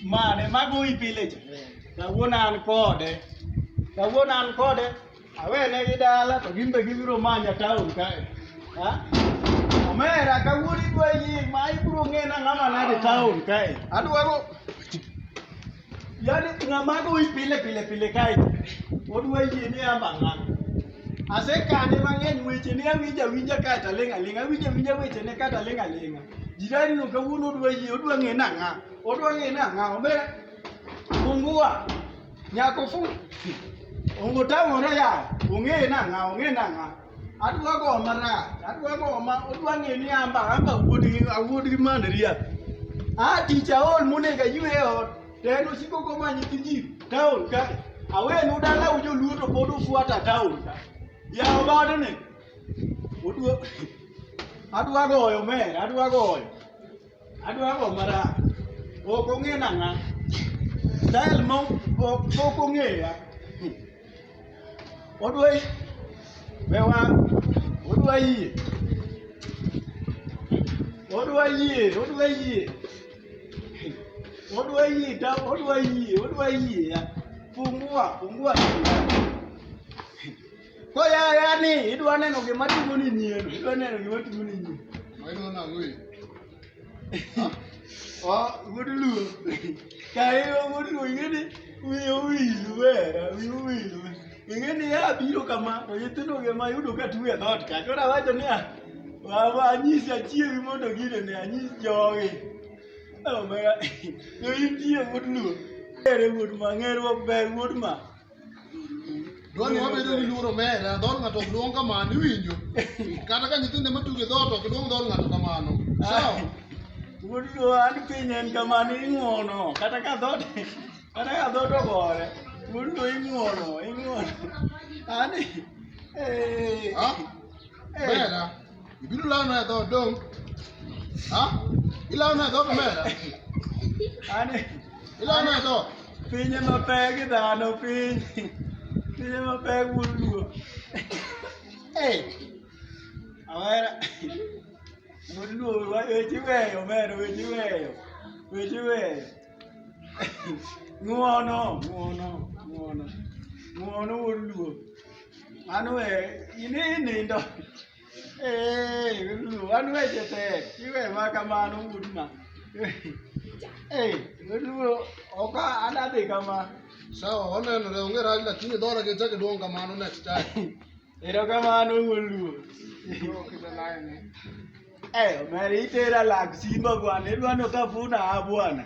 Mane mago ipile. Kawuonan kode. Awene gidala to gimbe gibiro manya town kae. Ha? Omera kawuoni dwa yie ma ibiro ng'ena ng'ama nade town kae. Adwaro yani ng'amago pile kae. Odwa yie ni ambanga. Asekane mang'eny weche ni awinja kata lenga. Awinja weche ne kata lenga. Jirani no kawuono odwa yie odwa ng'ena ng'a. Omera fungua. Nyako fu. Ongo tawore ya. Ong'e na ng'a. Adwa go ma odwa ng'e ni amba awuod gi manria. Ticha ol monega ywe ot. Teno siko go manyi tiji town ka. Awenu dala ujo luto pod ufuata town ka. Ya obade ne. Adwa goyo mer, adwa go mara. Ok ong'e na ng'a. Style mo ok ong'eya. Odwa yie. Fungua. Ko yani idwa neno gima timo ni nyieno. Maino na ngui. Gudu. Kayo gudu ngene. Wiyo. Ingeni ya biro kama to nyithindo ge mayudo ka tuwe dhot ka. Kora wacho ni anyisi achiewi mondo gine ne anyisi jogi. Omera. Yo intie gudu. Ere gudu mang'ero ber gudu ma. Dwani wabedo ni luoro mera, dhot ng'ato duong' kamano iwinjo. Kata ka nyithinde matuge dhot ok duong' dhot ng'ato kamano. Sawa? Gudu an piny en kamano ing'uono. Kata ka dhot ogore. Gudu ing'uono. Ani. Mera. Ibiro lawna dhot dong. Ilawna dhot mera. Ani. Ilawna dhot. Pinye mapeg dhano pinye mapeg wudu. Awera. Wudu weche weyo mero weche weyo. Ng'uono wudu. Anu nindo. Anu weche tek. Iwe ma kamano wudu ma. Wudu oka adadhi kama. Sawa, wanenore onge rach lakini dhora ge chake duong' kamano next time. Erokamano wudu. Omera itera lag simba bwana. Idwano kafuna bwana.